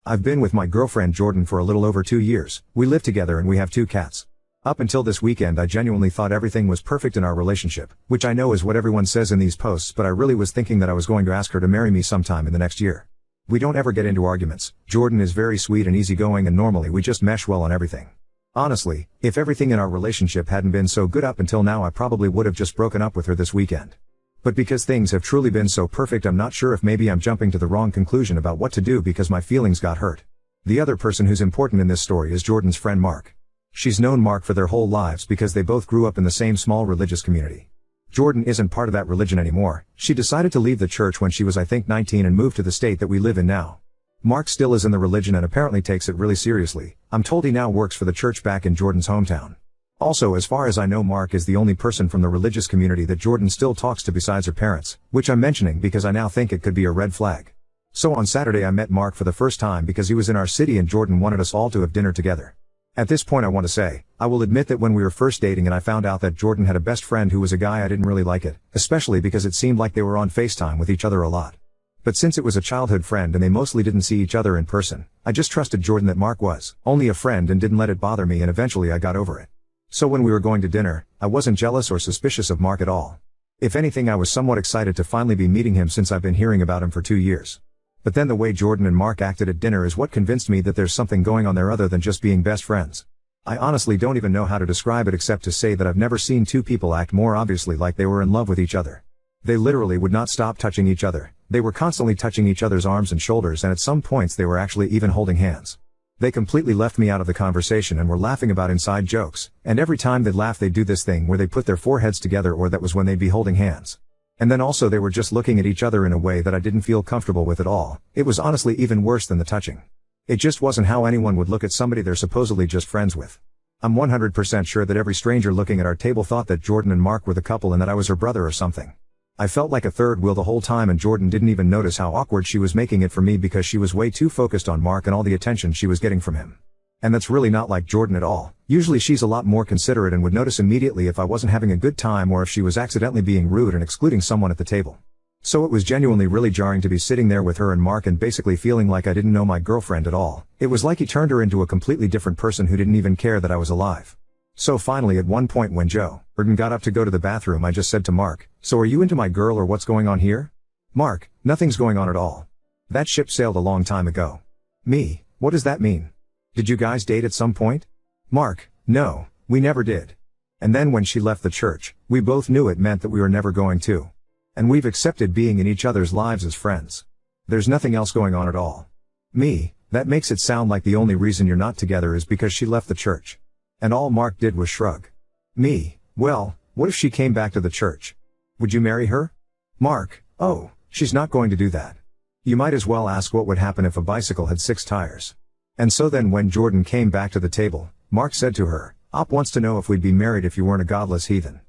I've been with my girlfriend Jordan for a little over 2 years. We live together and we have 2 cats. Up until this weekend I genuinely thought everything was perfect in our relationship, which I know is what everyone says in these posts, but I really was thinking that I was going to ask her to marry me sometime in the next year. We don't ever get into arguments. Jordan is very sweet and easygoing and normally we just mesh well on everything. Honestly, if everything in our relationship hadn't been so good up until now I probably would have just broken up with her this weekend. But because things have truly been so perfect I'm not sure if maybe I'm jumping to the wrong conclusion about what to do because my feelings got hurt. The other person who's important in this story is Jordan's friend Mark. She's known Mark for their whole lives because they both grew up in the same small religious community. Jordan isn't part of that religion anymore. She decided to leave the church when she was I think 19 and moved to the state that we live in now. Mark still is in the religion and apparently takes it really seriously. I'm told he now works for the church back in Jordan's hometown. Also, as far as I know, Mark is the only person from the religious community that Jordan still talks to besides her parents, which I'm mentioning because I now think it could be a red flag. So on Saturday I met Mark for the first time because he was in our city and Jordan wanted us all to have dinner together. At this point I want to say, I will admit that when we were first dating and I found out that Jordan had a best friend who was a guy, I didn't really like it, especially because it seemed like they were on FaceTime with each other a lot. But since it was a childhood friend and they mostly didn't see each other in person, I just trusted Jordan that Mark was only a friend and didn't let it bother me, and eventually I got over it. So when we were going to dinner, I wasn't jealous or suspicious of Mark at all. If anything, I was somewhat excited to finally be meeting him since I've been hearing about him for 2 years. But then the way Jordan and Mark acted at dinner is what convinced me that there's something going on there other than just being best friends. I honestly don't even know how to describe it except to say that I've never seen 2 people act more obviously like they were in love with each other. They literally would not stop touching each other. They were constantly touching each other's arms and shoulders, and at some points they were actually even holding hands. They completely left me out of the conversation and were laughing about inside jokes, and every time they'd laugh they'd do this thing where they put their foreheads together, or that was when they'd be holding hands. And then also they were just looking at each other in a way that I didn't feel comfortable with at all. It was honestly even worse than the touching. It just wasn't how anyone would look at somebody they're supposedly just friends with. I'm 100% sure that every stranger looking at our table thought that Jordan and Mark were the couple and that I was her brother or something. I felt like a third wheel the whole time, and Jordan didn't even notice how awkward she was making it for me because she was way too focused on Mark and all the attention she was getting from him. And that's really not like Jordan at all. Usually she's a lot more considerate and would notice immediately if I wasn't having a good time or if she was accidentally being rude and excluding someone at the table. So it was genuinely really jarring to be sitting there with her and Mark and basically feeling like I didn't know my girlfriend at all. It was like he turned her into a completely different person who didn't even care that I was alive. So finally, at one point when Jordan got up to go to the bathroom, I just said to Mark, "So are you into my girl or what's going on here?" Mark, "Nothing's going on at all. That ship sailed a long time ago." Me, "What does that mean? Did you guys date at some point?" Mark, "No, we never did. And then when she left the church, we both knew it meant that we were never going to. And we've accepted being in each other's lives as friends. There's nothing else going on at all." Me, "That makes it sound like the only reason you're not together is because she left the church." And all Mark did was shrug. Me, "Well, what if she came back to the church? Would you marry her?" Mark, "Oh, she's not going to do that. You might as well ask what would happen if a bicycle had 6 tires." And so then when Jordan came back to the table, Mark said to her, "Op wants to know if we'd be married if you weren't a godless heathen."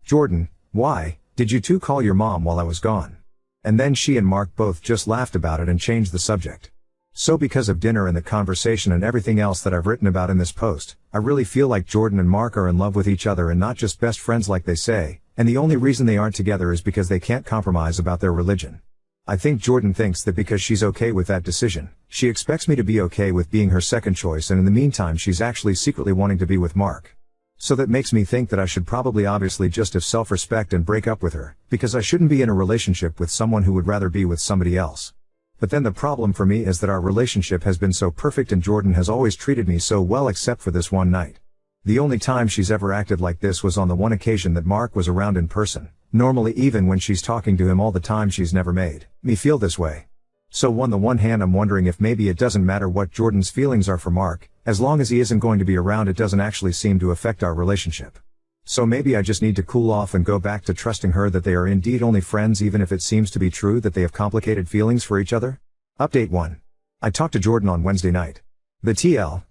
Jordan, "Why, did you two call your mom while I was gone?" And then she and Mark both just laughed about it and changed the subject. So because of dinner and the conversation and everything else that I've written about in this post, I really feel like Jordan and Mark are in love with each other and not just best friends like they say, and the only reason they aren't together is because they can't compromise about their religion. I think Jordan thinks that because she's okay with that decision, she expects me to be okay with being her second choice, and in the meantime she's actually secretly wanting to be with Mark. So that makes me think that I should probably obviously just have self-respect and break up with her, because I shouldn't be in a relationship with someone who would rather be with somebody else. But then the problem for me is that our relationship has been so perfect and Jordan has always treated me so well except for this one night. The only time she's ever acted like this was on the one occasion that Mark was around in person. Normally even when she's talking to him all the time she's never made me feel this way. So on the one hand I'm wondering if maybe it doesn't matter what Jordan's feelings are for Mark, as long as he isn't going to be around it doesn't actually seem to affect our relationship. So maybe I just need to cool off and go back to trusting her that they are indeed only friends even if it seems to be true that they have complicated feelings for each other. Update 1. I talked to Jordan on Wednesday night. The TLDR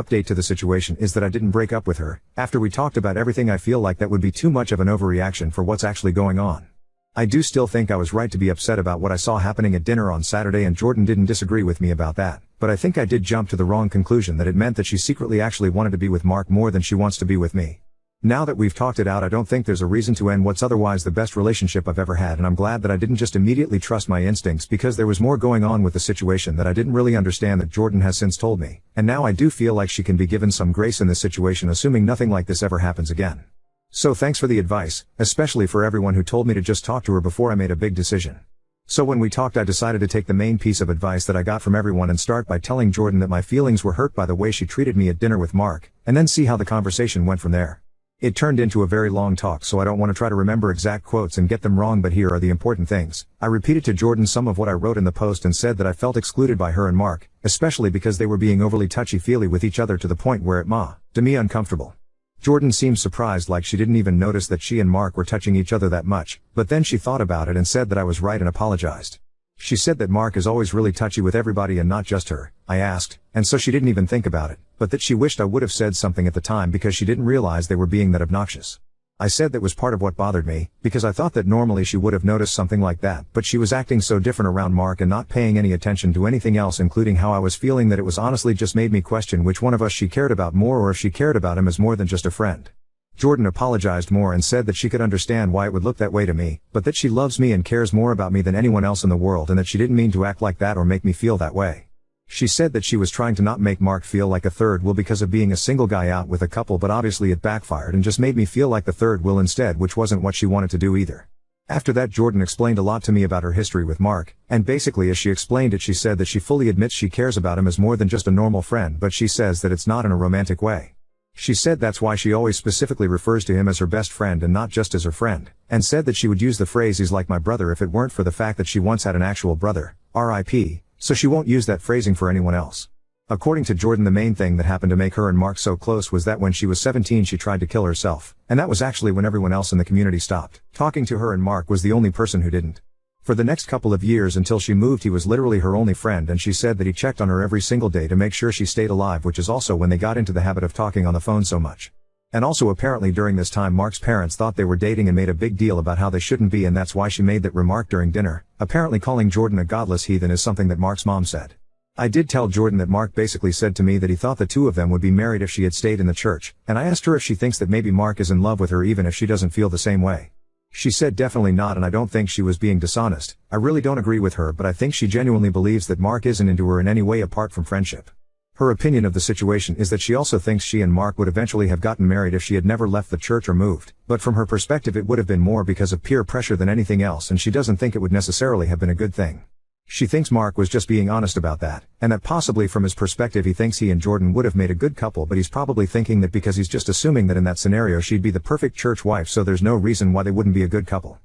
update to the situation is that I didn't break up with her. After we talked about everything I feel like that would be too much of an overreaction for what's actually going on. I do still think I was right to be upset about what I saw happening at dinner on Saturday, and Jordan didn't disagree with me about that, but I think I did jump to the wrong conclusion that it meant that she secretly actually wanted to be with Mark more than she wants to be with me. Now that we've talked it out, I don't think there's a reason to end what's otherwise the best relationship I've ever had, and I'm glad that I didn't just immediately trust my instincts, because there was more going on with the situation that I didn't really understand that Jordan has since told me, and now I do feel like she can be given some grace in this situation, assuming nothing like this ever happens again. So thanks for the advice, especially for everyone who told me to just talk to her before I made a big decision. So when we talked, I decided to take the main piece of advice that I got from everyone and start by telling Jordan that my feelings were hurt by the way she treated me at dinner with Mark, and then see how the conversation went from there. It turned into a very long talk, so I don't want to try to remember exact quotes and get them wrong, but here are the important things. I repeated to Jordan some of what I wrote in the post and said that I felt excluded by her and Mark, especially because they were being overly touchy-feely with each other to the point where it made me uncomfortable. Jordan seemed surprised, like she didn't even notice that she and Mark were touching each other that much, but then she thought about it and said that I was right and apologized. She said that Mark is always really touchy with everybody and not just her, I asked, and so she didn't even think about it, but that she wished I would have said something at the time because she didn't realize they were being that obnoxious. I said that was part of what bothered me, because I thought that normally she would have noticed something like that, but she was acting so different around Mark and not paying any attention to anything else, including how I was feeling, that it was honestly just made me question which one of us she cared about more, or if she cared about him as more than just a friend. Jordan apologized more and said that she could understand why it would look that way to me, but that she loves me and cares more about me than anyone else in the world, and that she didn't mean to act like that or make me feel that way. She said that she was trying to not make Mark feel like a third wheel because of being a single guy out with a couple, but obviously it backfired and just made me feel like the third wheel instead, which wasn't what she wanted to do either. After that, Jordan explained a lot to me about her history with Mark, and basically as she explained it, she said that she fully admits she cares about him as more than just a normal friend, but she says that it's not in a romantic way. She said that's why she always specifically refers to him as her best friend and not just as her friend, and said that she would use the phrase "he's like my brother" if it weren't for the fact that she once had an actual brother, RIP, so she won't use that phrasing for anyone else. According to Jordan, the main thing that happened to make her and Mark so close was that when she was 17 she tried to kill herself, and that was actually when everyone else in the community stopped talking to her, and Mark was the only person who didn't. For the next couple of years until she moved, he was literally her only friend, and she said that he checked on her every single day to make sure she stayed alive, which is also when they got into the habit of talking on the phone so much. And also apparently during this time Mark's parents thought they were dating and made a big deal about how they shouldn't be, and that's why she made that remark during dinner. Apparently calling Jordan a godless heathen is something that Mark's mom said. I did tell Jordan that Mark basically said to me that he thought the two of them would be married if she had stayed in the church, and I asked her if she thinks that maybe Mark is in love with her even if she doesn't feel the same way. She said definitely not, and I don't think she was being dishonest. I really don't agree with her, but I think she genuinely believes that Mark isn't into her in any way apart from friendship. Her opinion of the situation is that she also thinks she and Mark would eventually have gotten married if she had never left the church or moved, but from her perspective it would have been more because of peer pressure than anything else, and she doesn't think it would necessarily have been a good thing. She thinks Mark was just being honest about that, and that possibly from his perspective he thinks he and Jordan would have made a good couple, but he's probably thinking that because he's just assuming that in that scenario she'd be the perfect church wife, so there's no reason why they wouldn't be a good couple.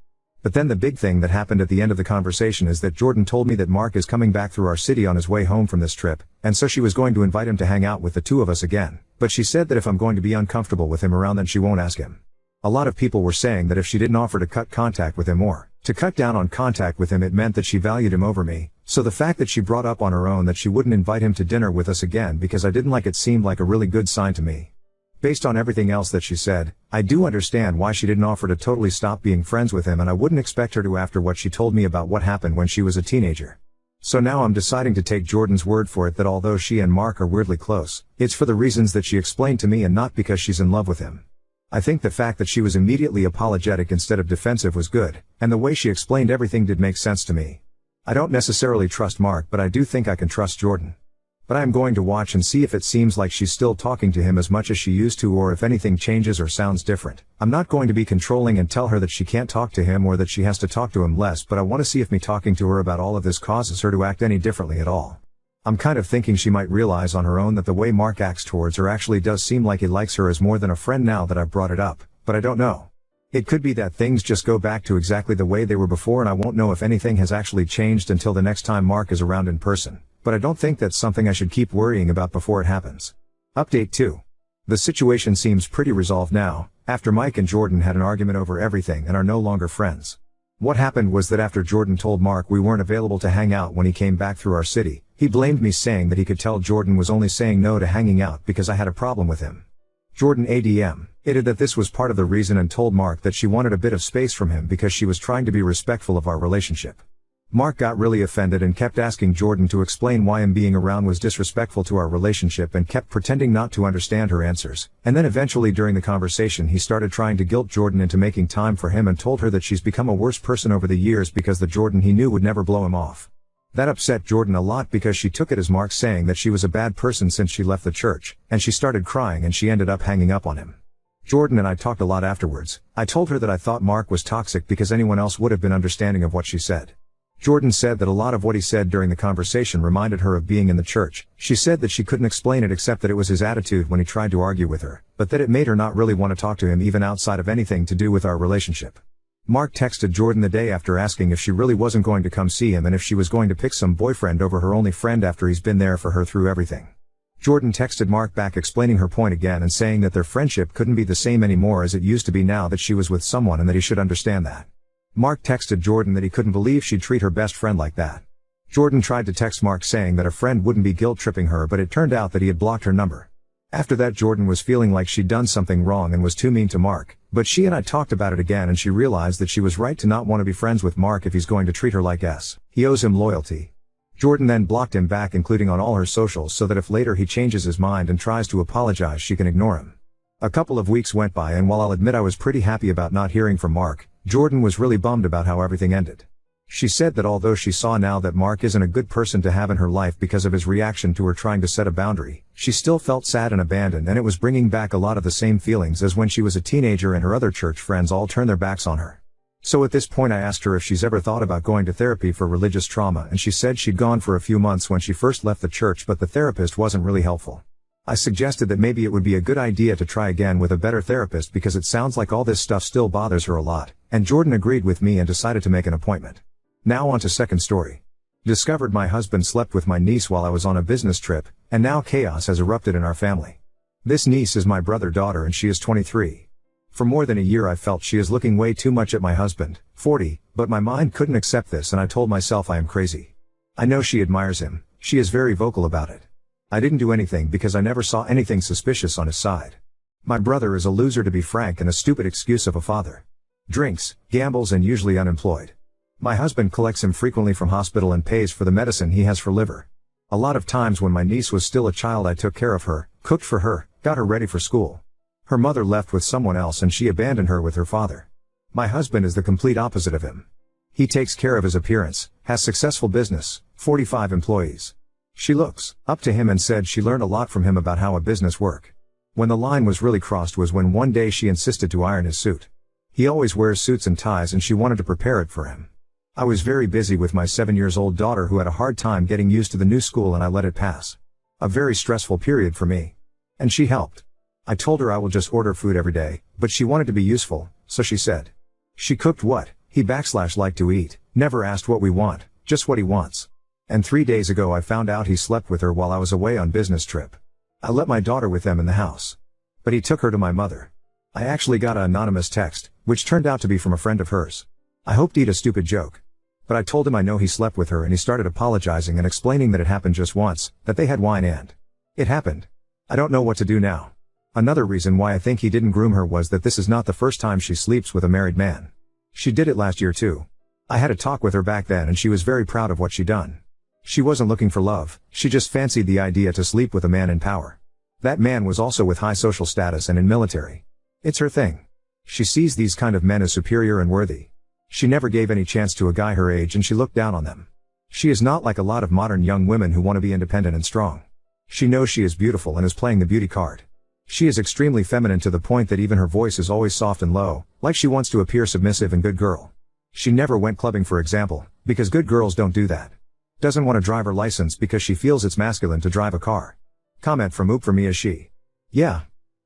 But then the big thing that happened at the end of the conversation is that Jordan told me that Mark is coming back through our city on his way home from this trip, and so she was going to invite him to hang out with the two of us again, but she said that if I'm going to be uncomfortable with him around then she won't ask him. A lot of people were saying that if she didn't offer to cut contact with him or to cut down on contact with him, it meant that she valued him over me, so the fact that she brought up on her own that she wouldn't invite him to dinner with us again because I didn't like it seemed like a really good sign to me. Based on everything else that she said, I do understand why she didn't offer to totally stop being friends with him, and I wouldn't expect her to after what she told me about what happened when she was a teenager. So now I'm deciding to take Jordan's word for it that although she and Mark are weirdly close, it's for the reasons that she explained to me and not because she's in love with him. I think the fact that she was immediately apologetic instead of defensive was good, and the way she explained everything did make sense to me. I don't necessarily trust Mark, but I do think I can trust Jordan. But I am going to watch and see if it seems like she's still talking to him as much as she used to, or if anything changes or sounds different. I'm not going to be controlling and tell her that she can't talk to him or that she has to talk to him less, but I want to see if me talking to her about all of this causes her to act any differently at all. I'm kind of thinking she might realize on her own that the way Mark acts towards her actually does seem like he likes her as more than a friend now that I've brought it up, but I don't know. It could be that things just go back to exactly the way they were before, and I won't know if anything has actually changed until the next time Mark is around in person, but I don't think that's something I should keep worrying about before it happens. Update 2. The situation seems pretty resolved now, after Mike and Jordan had an argument over everything and are no longer friends. What happened was that after Jordan told Mark we weren't available to hang out when he came back through our city, he blamed me, saying that he could tell Jordan was only saying no to hanging out because I had a problem with him. Jordan admitted that this was part of the reason and told Mark that she wanted a bit of space from him because she was trying to be respectful of our relationship. Mark got really offended and kept asking Jordan to explain why him being around was disrespectful to our relationship and kept pretending not to understand her answers, and then eventually during the conversation he started trying to guilt Jordan into making time for him and told her that she's become a worse person over the years because the Jordan he knew would never blow him off. That upset Jordan a lot because she took it as Mark saying that she was a bad person since she left the church, and she started crying and she ended up hanging up on him. Jordan and I talked a lot afterwards. I told her that I thought Mark was toxic because anyone else would have been understanding of what she said. Jordan said that a lot of what he said during the conversation reminded her of being in the church. She said that she couldn't explain it except that it was his attitude when he tried to argue with her, but that it made her not really want to talk to him even outside of anything to do with our relationship. Mark texted Jordan the day after asking if she really wasn't going to come see him and if she was going to pick some boyfriend over her only friend after he's been there for her through everything. Jordan texted Mark back explaining her point again and saying that their friendship couldn't be the same anymore as it used to be now that she was with someone and that he should understand that. Mark texted Jordan that he couldn't believe she'd treat her best friend like that. Jordan tried to text Mark saying that a friend wouldn't be guilt-tripping her, but it turned out that he had blocked her number. After that, Jordan was feeling like she'd done something wrong and was too mean to Mark, but she and I talked about it again and she realized that she was right to not want to be friends with Mark if he's going to treat her like s. He owes him loyalty. Jordan then blocked him back, including on all her socials, so that if later he changes his mind and tries to apologize she can ignore him. A couple of weeks went by and while I'll admit I was pretty happy about not hearing from Mark, Jordan was really bummed about how everything ended. She said that although she saw now that Mark isn't a good person to have in her life because of his reaction to her trying to set a boundary, she still felt sad and abandoned, and it was bringing back a lot of the same feelings as when she was a teenager and her other church friends all turned their backs on her. So at this point I asked her if she's ever thought about going to therapy for religious trauma, and she said she'd gone for a few months when she first left the church, but the therapist wasn't really helpful. I suggested that maybe it would be a good idea to try again with a better therapist because it sounds like all this stuff still bothers her a lot, and Jordan agreed with me and decided to make an appointment. Now on to second story. Discovered my husband slept with my niece while I was on a business trip, and now chaos has erupted in our family. This niece is my daughter and she is 23. For more than a year I felt she is looking way too much at my husband, 40, but my mind couldn't accept this and I told myself I am crazy. I know she admires him, she is very vocal about it. I didn't do anything because I never saw anything suspicious on his side. My brother is a loser, to be frank, and a stupid excuse of a father. Drinks, gambles, and usually unemployed. My husband collects him frequently from hospital and pays for the medicine he has for liver. A lot of times when my niece was still a child I took care of her, cooked for her, got her ready for school. Her mother left with someone else and she abandoned her with her father. My husband is the complete opposite of him. He takes care of his appearance, has successful business, 45 employees. She looks up to him and said she learned a lot from him about how a business work. When the line was really crossed was when one day she insisted to iron his suit. He always wears suits and ties and she wanted to prepare it for him. I was very busy with my 7-year-old daughter who had a hard time getting used to the new school and I let it pass. A very stressful period for me. And she helped. I told her I will just order food every day, but she wanted to be useful, so she said. She cooked what he liked to eat, never asked what we want, just what he wants. And 3 days ago I found out he slept with her while I was away on business trip. I let my daughter with them in the house. But he took her to my mother. I actually got an anonymous text, which turned out to be from a friend of hers. I hoped he'd a stupid joke. But I told him I know he slept with her and he started apologizing and explaining that it happened just once, that they had wine and it happened. I don't know what to do now. Another reason why I think he didn't groom her was that this is not the first time she sleeps with a married man. She did it last year too. I had a talk with her back then and she was very proud of what she'd done. She wasn't looking for love, she just fancied the idea to sleep with a man in power. That man was also with high social status and in military. It's her thing. She sees these kind of men as superior and worthy. She never gave any chance to a guy her age and she looked down on them. She is not like a lot of modern young women who want to be independent and strong. She knows she is beautiful and is playing the beauty card. She is extremely feminine to the point that even her voice is always soft and low, like she wants to appear submissive and good girl. She never went clubbing, for example, because good girls don't do that. Doesn't want a driver license because she feels it's masculine to drive a car. Comment from Oop for me as she. Yeah.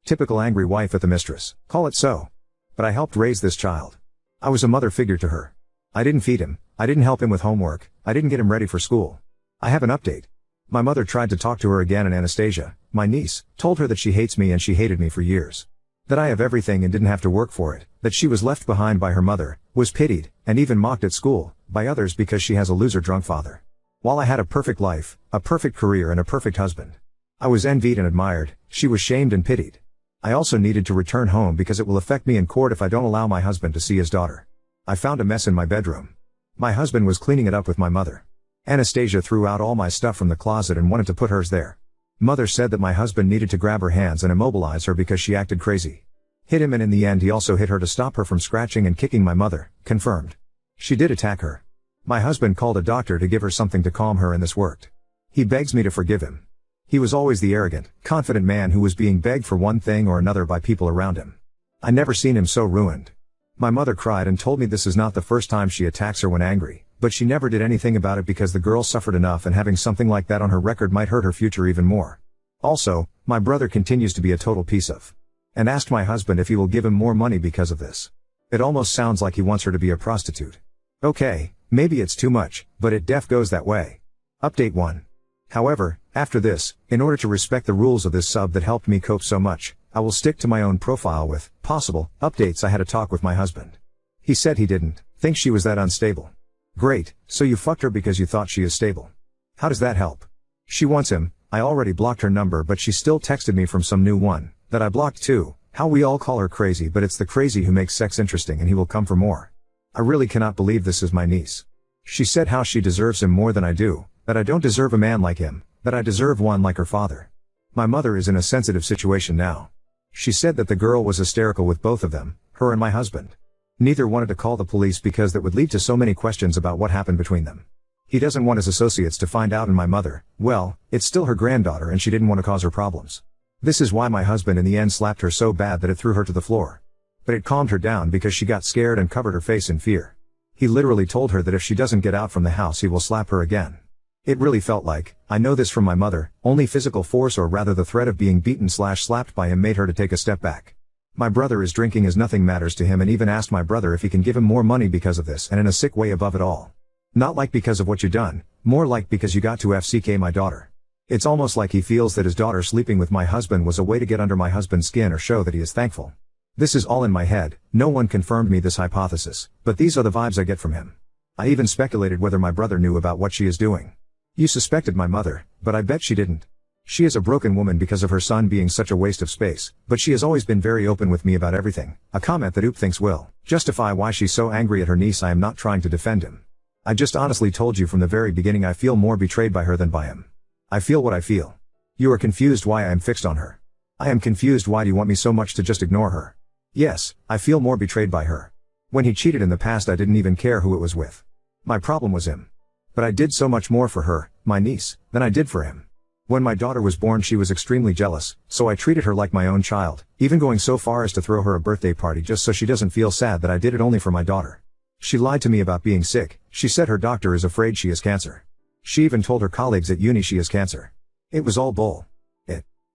Typical angry wife at the mistress. Call it so. But I helped raise this child. I was a mother figure to her. I didn't feed him, I didn't help him with homework, I didn't get him ready for school. I have an update. My mother tried to talk to her again and Anastasia, my niece, told her that she hates me and she hated me for years. That I have everything and didn't have to work for it, that she was left behind by her mother, was pitied, and even mocked at school, by others because she has a loser drunk father. While I had a perfect life, a perfect career and a perfect husband. I was envied and admired, she was shamed and pitied. I also needed to return home because it will affect me in court if I don't allow my husband to see his daughter. I found a mess in my bedroom. My husband was cleaning it up with my mother. Anastasia threw out all my stuff from the closet and wanted to put hers there. Mother said that my husband needed to grab her hands and immobilize her because she acted crazy. Hit him, and in the end he also hit her to stop her from scratching and kicking. My mother confirmed she did attack her. My husband called a doctor to give her something to calm her, and this worked. He begs me to forgive him. He was always the arrogant, confident man who was being begged for one thing or another by people around him. I never seen him so ruined. My mother cried and told me this is not the first time she attacks her when angry, but she never did anything about it because the girl suffered enough, and having something like that on her record might hurt her future even more. Also, my brother continues to be a total piece of. And asked my husband if he will give him more money because of this. It almost sounds like he wants her to be a prostitute. Okay, maybe it's too much, but it def goes that way. Update 1. However, after this, in order to respect the rules of this sub that helped me cope so much, I will stick to my own profile with possible updates. I had a talk with my husband. He said he didn't think she was that unstable. Great, so you fucked her because you thought she is stable. How does that help? She wants him. I already blocked her number, but she still texted me from some new one that I blocked too. How we all call her crazy, but it's the crazy who makes sex interesting, and he will come for more. I really cannot believe this is my niece. She said how she deserves him more than I do, that I don't deserve a man like him, that I deserve one like her father. My mother is in a sensitive situation now. She said that the girl was hysterical with both of them, her and my husband. Neither wanted to call the police because that would lead to so many questions about what happened between them. He doesn't want his associates to find out, and my mother, well, it's still her granddaughter and she didn't want to cause her problems. This is why my husband in the end slapped her so bad that it threw her to the floor. But it calmed her down because she got scared and covered her face in fear. He literally told her that if she doesn't get out from the house he will slap her again. It really felt like, I know this from my mother, only physical force, or rather the threat of being beaten/slapped by him, made her to take a step back. My brother is drinking as nothing matters to him, and even asked my brother if he can give him more money because of this, and in a sick way above it all. Not like because of what you done, more like because you got to FCK my daughter. It's almost like he feels that his daughter sleeping with my husband was a way to get under my husband's skin or show that he is thankful. This is all in my head, no one confirmed me this hypothesis, but these are the vibes I get from him. I even speculated whether my brother knew about what she is doing. You suspected my mother, but I bet she didn't. She is a broken woman because of her son being such a waste of space, but she has always been very open with me about everything, a comment that Oop thinks will justify why she's so angry at her niece. I am not trying to defend him. I just honestly told you from the very beginning I feel more betrayed by her than by him. I feel what I feel. You are confused why I am fixed on her. I am confused why do you want me so much to just ignore her? Yes, I feel more betrayed by her. When he cheated in the past I didn't even care who it was with. My problem was him. But I did so much more for her, my niece, than I did for him. When my daughter was born she was extremely jealous, so I treated her like my own child, even going so far as to throw her a birthday party just so she doesn't feel sad that I did it only for my daughter. She lied to me about being sick. She said her doctor is afraid she has cancer. She even told her colleagues at uni she has cancer. It was all bull.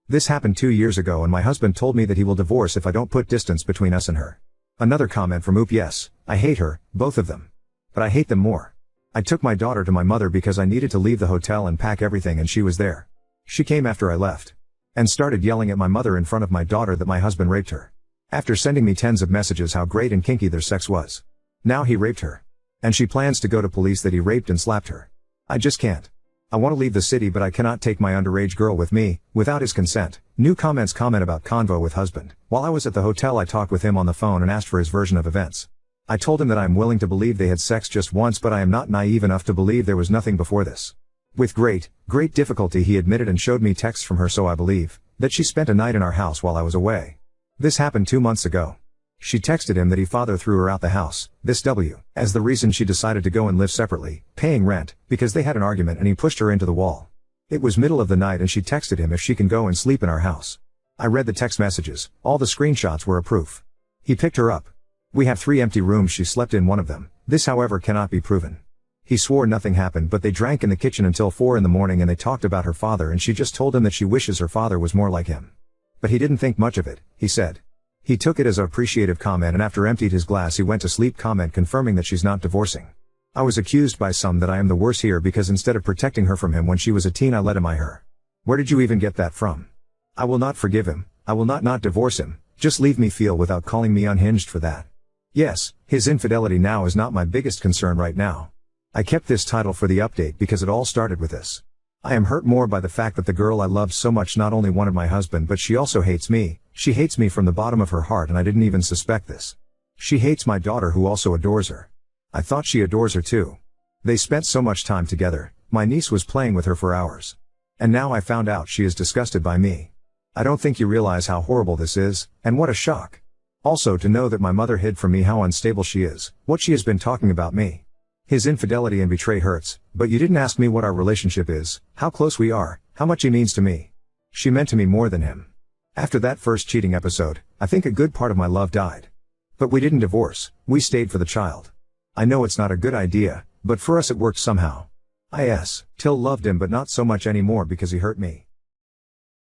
This happened 2 years ago, and my husband told me that he will divorce if I don't put distance between us and her. Another comment from Oop: yes, I hate her, both of them. But I hate them more. I took my daughter to my mother because I needed to leave the hotel and pack everything, and she was there. She came after I left. And started yelling at my mother in front of my daughter that my husband raped her. After sending me tens of messages how great and kinky their sex was. Now he raped her. And she plans to go to police that he raped and slapped her. I just can't. I want to leave the city, but I cannot take my underage girl with me, without his consent. New comments. Comment about convo with husband. While I was at the hotel I talked with him on the phone and asked for his version of events. I told him that I am willing to believe they had sex just once, but I am not naive enough to believe there was nothing before this. With great difficulty he admitted and showed me texts from her, so I believe that she spent a night in our house while I was away. This happened 2 months ago. She texted him that his father threw her out the house, as the reason she decided to go and live separately, paying rent, because they had an argument and he pushed her into the wall. It was middle of the night and she texted him if she can go and sleep in our house. I read the text messages, all the screenshots were a proof. He picked her up. We have 3 empty rooms, she slept in one of them. This however cannot be proven. He swore nothing happened, but they drank in the kitchen until 4 in the morning and they talked about her father, and she just told him that she wishes her father was more like him. But he didn't think much of it, he said. He took it as an appreciative comment, and after emptied his glass he went to sleep. Comment confirming that she's not divorcing. I was accused by some that I am the worse here because instead of protecting her from him when she was a teen I let him her. Where did you even get that from? I will not forgive him. I will not divorce him. Just leave me feel without calling me unhinged for that. Yes, his infidelity now is not my biggest concern right now. I kept this title for the update because it all started with this. I am hurt more by the fact that the girl I loved so much not only wanted my husband, but she also hates me. She hates me from the bottom of her heart, and I didn't even suspect this. She hates my daughter who also adores her. I thought she adores her too. They spent so much time together, my niece was playing with her for hours. And now I found out she is disgusted by me. I don't think you realize how horrible this is, and what a shock. Also to know that my mother hid from me how unstable she is, what she has been talking about me. His infidelity and betray hurts, but you didn't ask me what our relationship is, how close we are, how much he means to me. She meant to me more than him. After that first cheating episode, I think a good part of my love died. But we didn't divorce, we stayed for the child. I know it's not a good idea, but for us it worked somehow. Till loved him but not so much anymore because he hurt me.